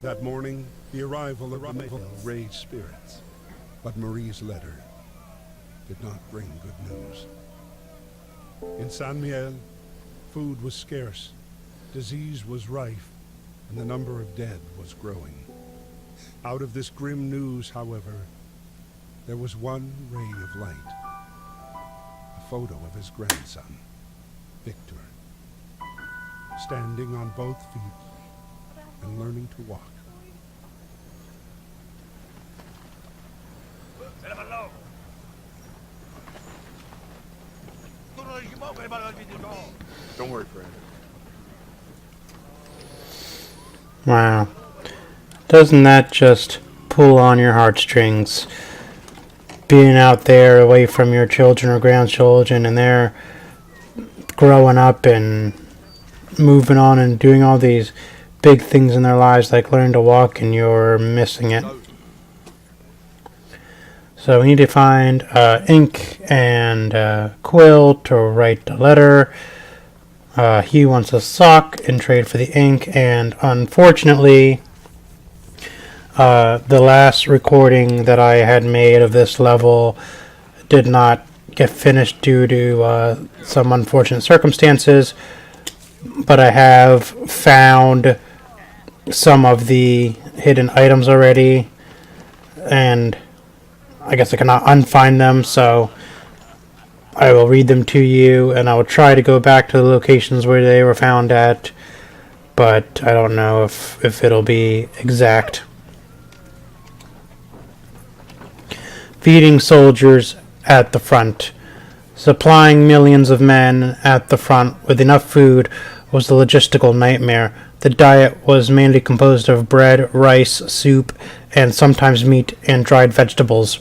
That morning, the arrival of the mail raised spirits, but Marie's letter did not bring good news. In San Miel, food was scarce, disease was rife, and the number of dead was growing. Out of this grim news, however, there was one ray of light. A photo of his grandson, Victor, standing on both feet and learning to walk. Don't worry, Brandon. Wow. Doesn't that just pull on your heartstrings? Being out there away from your children or grandchildren, and they're growing up and moving on and doing all these big things in their lives, like learning to walk, and you're missing it. So we need to find ink and quill to write the letter. He wants a sock in trade for the ink, and unfortunately, the last recording that I had made of this level did not get finished due to some unfortunate circumstances, but I have found some of the hidden items already, and I guess I cannot unfind them, so I will read them to you, and I will try to go back to the locations where they were found at, but I don't know if it'll be exact. Feeding soldiers at the front. Supplying millions of men at the front with enough food was a logistical nightmare. The diet was mainly composed of bread, rice, soup, and sometimes meat and dried vegetables.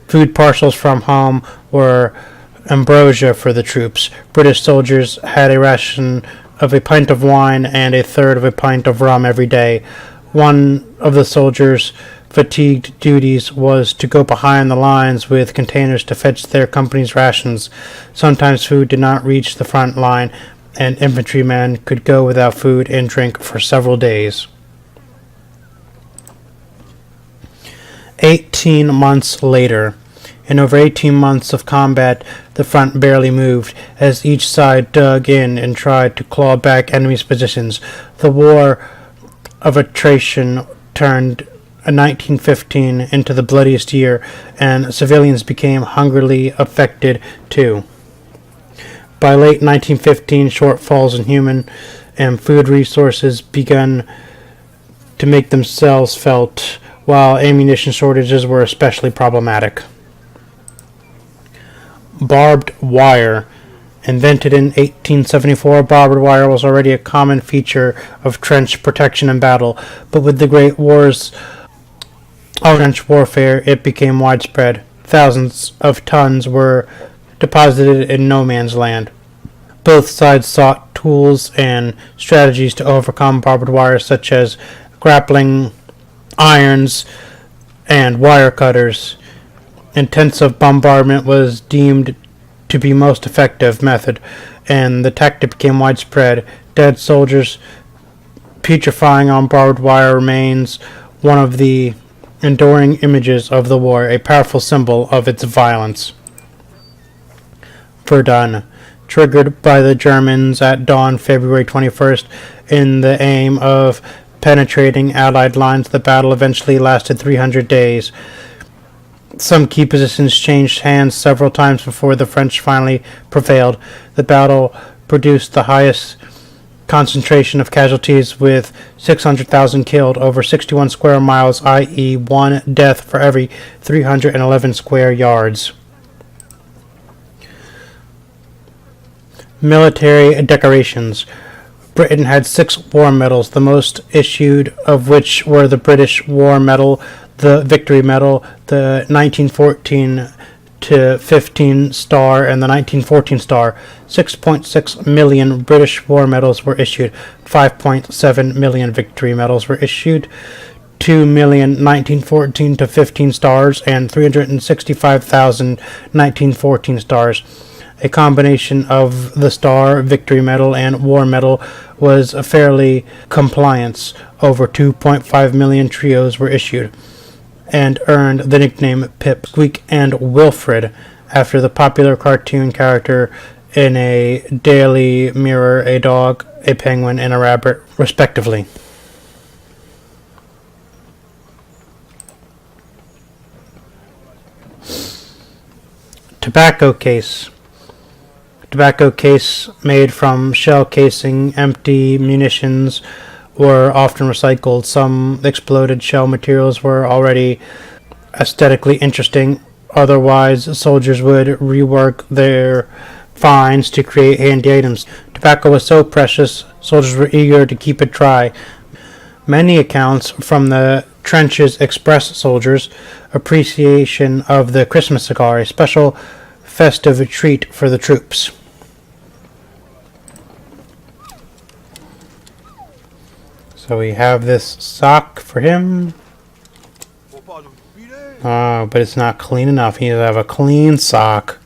Food parcels from home were ambrosia for the troops. British soldiers had a ration of a pint of wine and a third of a pint of rum every day. One of the soldiers' fatigued duties was to go behind the lines with containers to fetch their company's rations. Sometimes food did not reach the front line, and infantrymen could go without food and drink for several days. 18 months later. In over 18 months of combat, the front barely moved, as each side dug in and tried to claw back enemies' positions. The war of attrition turned 1915 into the bloodiest year, and civilians became hungrily affected too. By late 1915, shortfalls in human and food resources began to make themselves felt, while ammunition shortages were especially problematic. Barbed wire. Invented in 1874, barbed wire was already a common feature of trench protection in battle, but with the great wars of trench warfare, it became widespread. Thousands of tons were deposited in no man's land. Both sides sought tools and strategies to overcome barbed wire, such as grappling irons and wire cutters. Intensive bombardment was deemed to be most effective method, and the tactic became widespread. Dead soldiers putrefying on barbed wire remains one of the enduring images of the war, a powerful symbol of its violence. Verdun. Triggered by the Germans at dawn February 21st in the aim of penetrating Allied lines, the battle eventually lasted 300 days. Some key positions changed hands several times before the French finally prevailed. The battle produced the highest concentration of casualties, with 600,000 killed over 61 square miles, i.e. one death for every 311 square yards. Military decorations. Britain had 6 war medals, the most issued of which were the British War Medal, the Victory Medal, the 1914 to 15 star, and the 1914 star. 6.6 million British war medals were issued. 5.7 million victory medals were issued. 2 million 1914 to 15 stars and 365,000 1914 stars. A combination of the Star, Victory Medal, and War Medal was fairly compliance. Over 2.5 million trios were issued, and earned the nickname Pip, Squeak, and Wilfred after the popular cartoon character in a Daily Mirror, a dog, a penguin, and a rabbit, respectively. Tobacco case. Tobacco case made from shell casing, empty munitions were often recycled. Some exploded shell materials were already aesthetically interesting. Otherwise, soldiers would rework their finds to create handy items. Tobacco was so precious, soldiers were eager to keep it dry. Many accounts from the trenches express soldiers' appreciation of the Christmas cigar, a special festive treat for the troops. So we have this sock for him. Oh, but it's not clean enough. He needs to have a clean sock.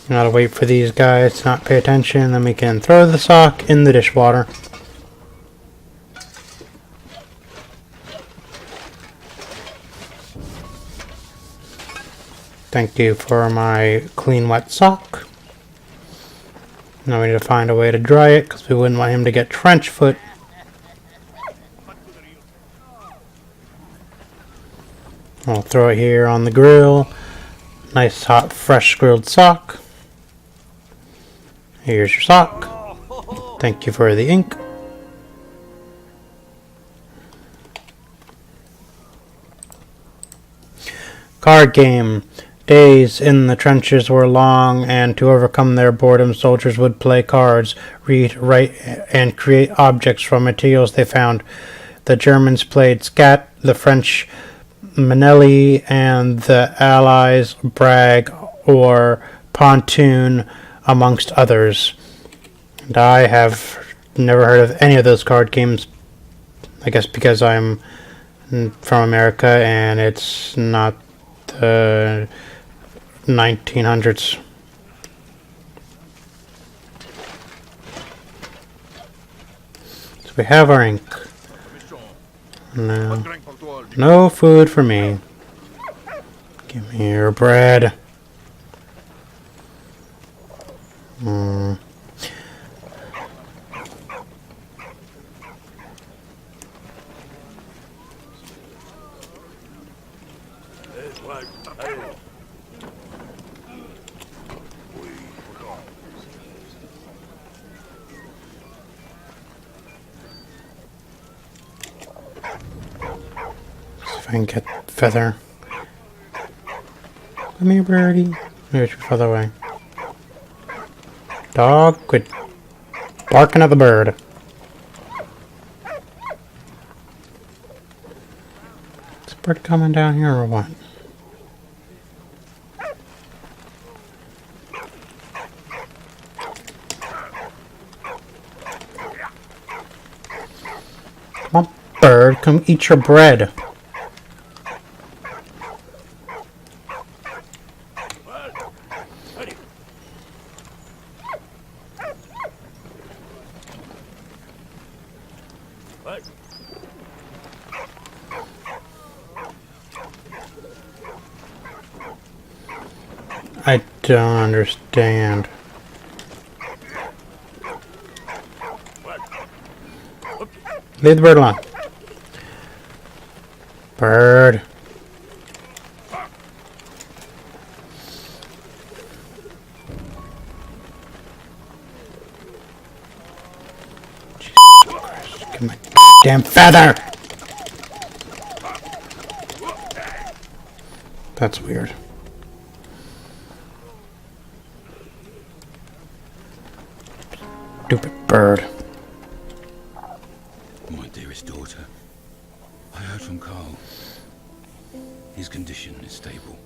Gotta wait for these guys to not pay attention, then we can throw the sock in the dishwater. Thank you for my clean wet sock. Now we need to find a way to dry it because we wouldn't want him to get trench foot. I'll throw it here on the grill. Nice hot fresh grilled sock. Here's your sock. Thank you for the ink. Card game. Days in the trenches were long, and to overcome their boredom, soldiers would play cards, read, write, and create objects from materials they found. The Germans played scat, the French manelli, and the Allies brag or pontoon, amongst others. And I have never heard of any of those card games, I guess because I'm from America and it's not the 1900s. So we have our ink. No food for me. Give me your bread. If I can get feather. Come here, birdie. Here's your feather away. Dog, quit barking at the bird. Is the bird coming down here or what? Come on, bird, come eat your bread. I don't understand. Leave the bird alone. Bird. Jesus Christ, give me my damn feather! That's weird. Stupid bird. My dearest daughter, I heard from Carl. His condition is stable.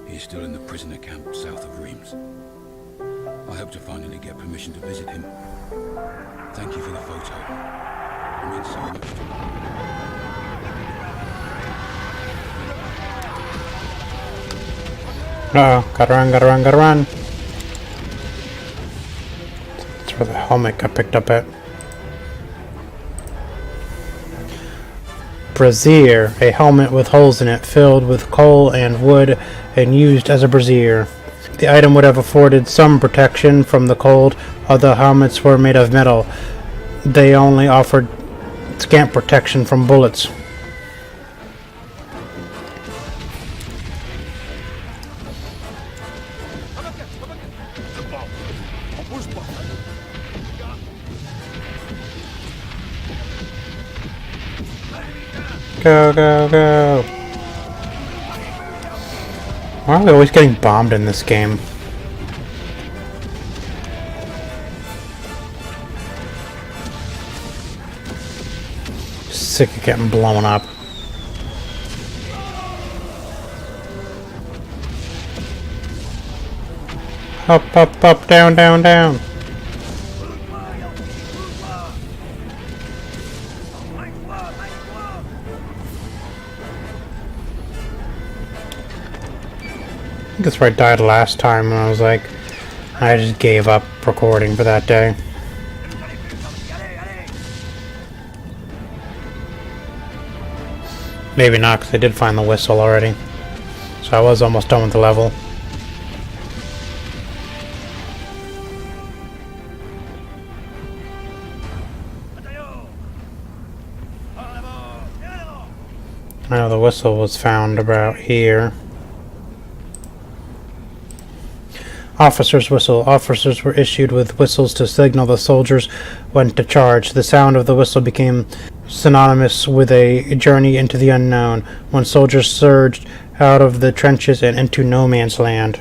He is still in the prisoner camp south of Reims. I hope to finally get permission to visit him. Thank you for the photo. It means so much to me. Uh-oh, gotta run, gotta run, gotta run. That's where the helmet got picked up at. Brazier, a helmet with holes in it, filled with coal and wood and used as a brazier. The item would have afforded some protection from the cold, although helmets were made of metal. They only offered scant protection from bullets. Go, go, go! Why are we always getting bombed in this game? Sick of getting blown up. Up, up, up, down, down, down. I think that's where I died last time when I was like, I just gave up recording for that day. Maybe not, because I did find the whistle already. So I was almost done with the level. I know the whistle was found about here. Officer's whistle. Officers were issued with whistles to signal the soldiers when to charge. The sound of the whistle became synonymous with a journey into the unknown, when soldiers surged out of the trenches and into no man's land.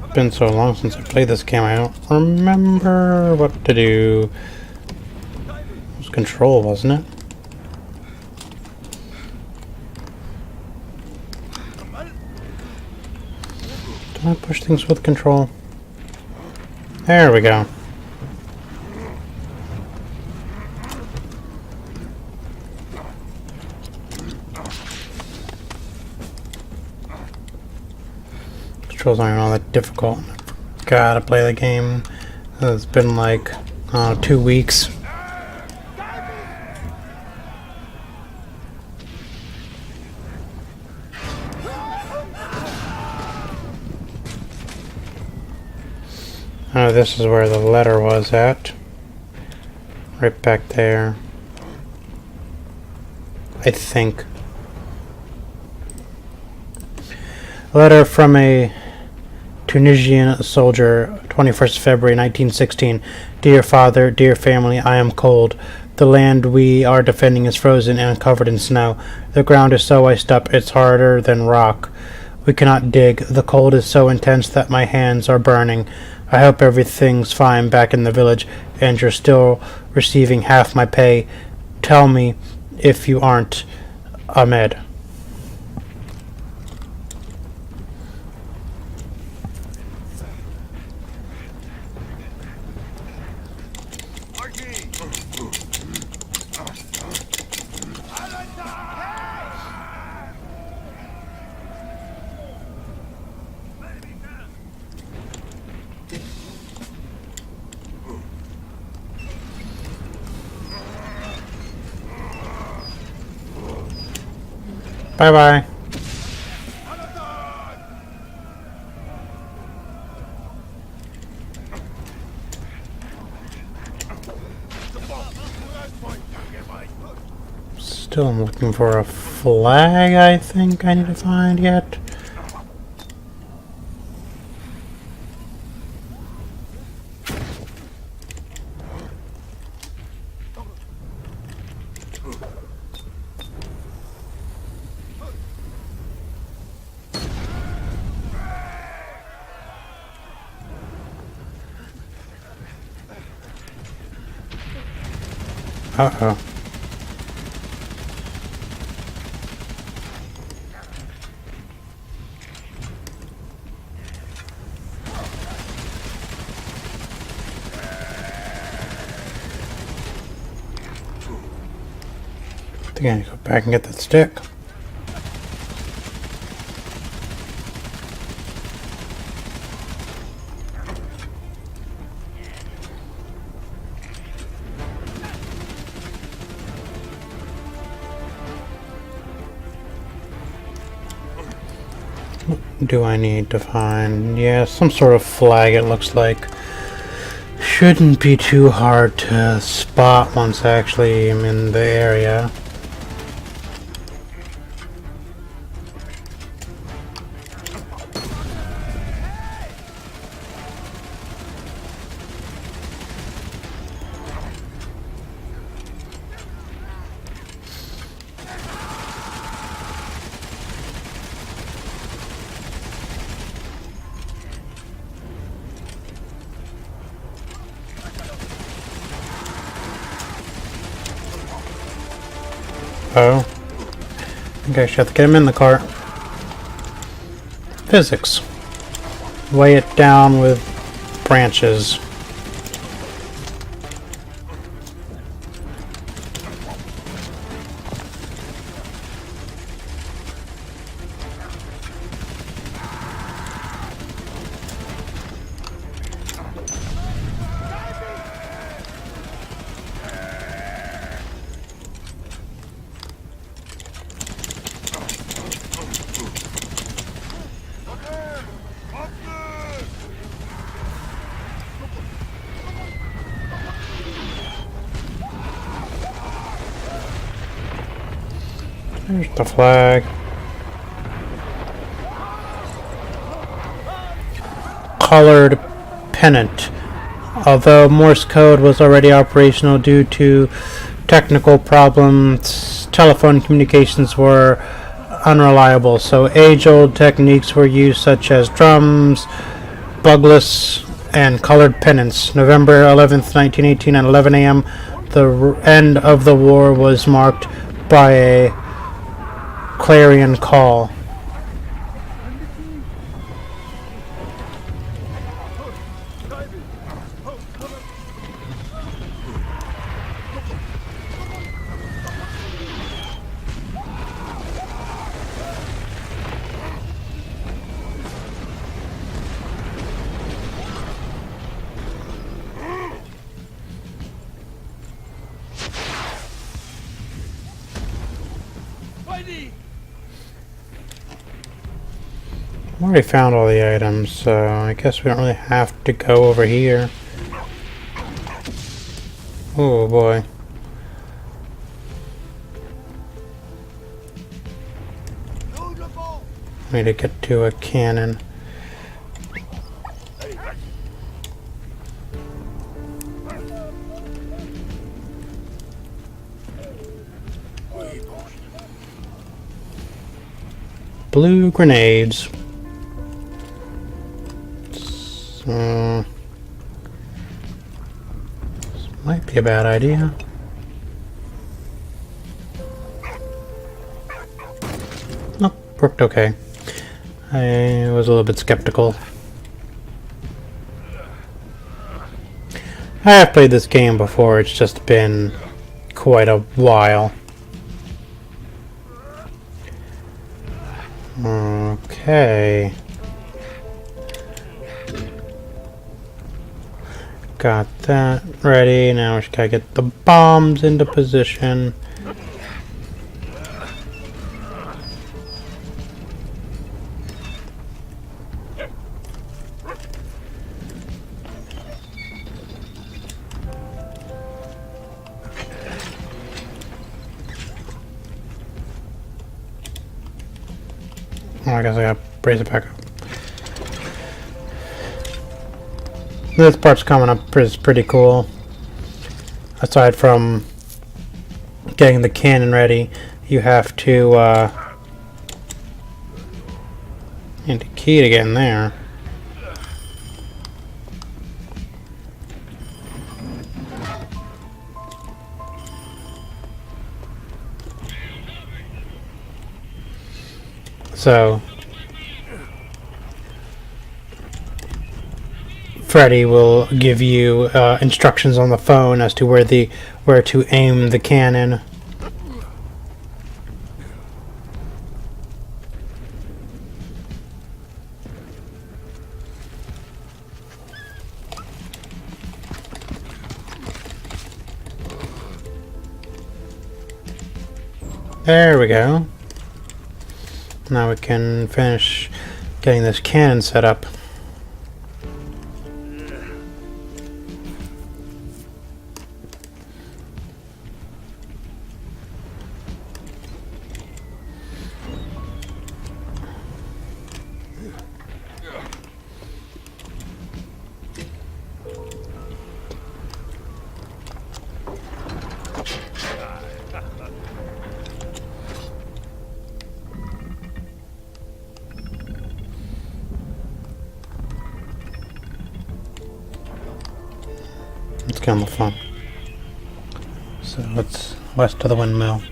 It's been so long since I played this game, I don't remember what to do. It was control, wasn't it? Can I push things with control? There we go. Controls aren't all that difficult. Gotta play the game. It's been like 2 weeks. Oh, this is where the letter was at. Right back there. I think. A letter from a Tunisian soldier, 21st February 1916. Dear father, dear family, I am cold. The land we are defending is frozen and covered in snow. The ground is so iced up it's harder than rock. We cannot dig. The cold is so intense that my hands are burning. I hope everything's fine back in the village and you're still receiving half my pay. Tell me if you aren't. Ahmed. Bye-bye. Still am looking for a flag, I think I need to find yet. Uh-oh. I think I need to go back and get that stick. Do I need to find? Yeah, some sort of flag, it looks like. Shouldn't be too hard to spot once actually I'm in the area. Oh. I think I should have to get him in the cart. Physics. Weigh it down with branches. There's the flag. Colored pennant. Although Morse code was already operational due to technical problems, telephone communications were unreliable, so age-old techniques were used such as drums, bugless, and colored pennants. November 11th, 1918 at 11 a.m., the end of the war was marked by a clarion call. I already found all the items, so I guess we don't really have to go over here. Oh boy. I need to get to a cannon. Blue grenades. This might be a bad idea. Nope, worked okay. I was a little bit skeptical. I have played this game before, it's just been quite a while. Okay. Got that ready. Now we just gotta get the bombs into position. Oh, I guess I gotta brace it back up. This part's coming up is pretty cool. Aside from getting the cannon ready, you have to need a key to get in there. So Freddy will give you instructions on the phone as to where to aim the cannon. There we go. Now we can finish getting this cannon set up. Let's get on the phone. So it's west of the windmill,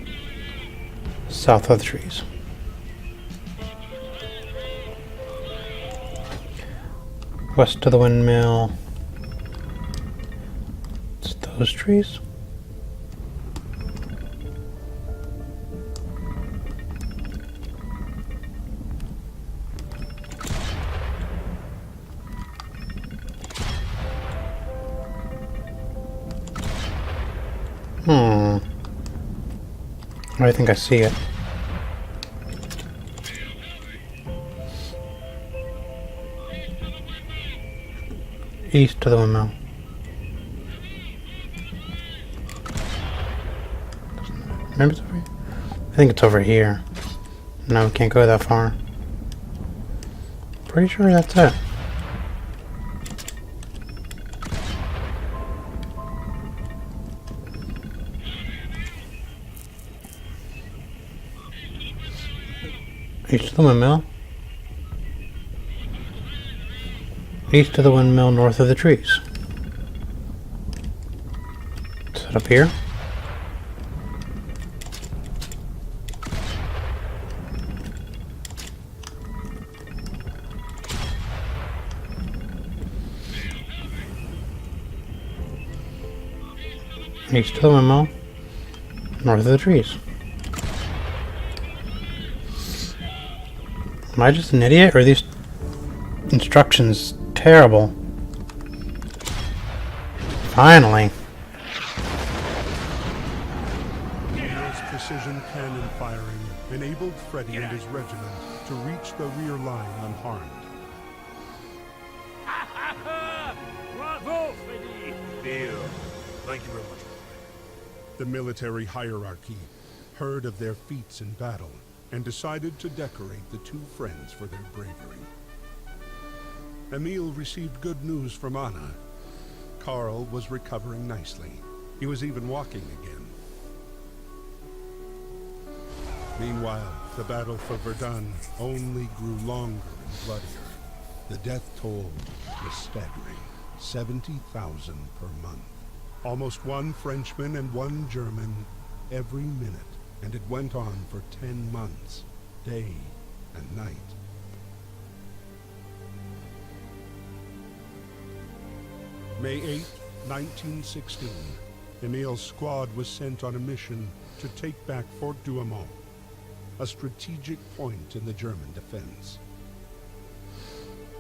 south of the trees. West of the windmill. It's those trees. I think I see it. East of the windmill. Maybe it's over here? I think it's over here. No, we can't go that far. Pretty sure that's it. East of the windmill. East of the windmill, north of the trees. Set up here. East of the windmill, north of the trees. Am I just an idiot, or are these instructions terrible? Finally. Neil's precision cannon firing enabled Freddy and his regiment to reach the rear line unharmed. Bravo, Freddy! Deal. Thank you very much. The military hierarchy heard of their feats in battle and decided to decorate the two friends for their bravery. Emil received good news from Anna. Karl was recovering nicely. He was even walking again. Meanwhile, the battle for Verdun only grew longer and bloodier. The death toll was staggering, 70,000 per month. Almost one Frenchman and one German every minute. And it went on for 10 months, day and night. May 8, 1916, Emil's squad was sent on a mission to take back Fort Douaumont, a strategic point in the German defense.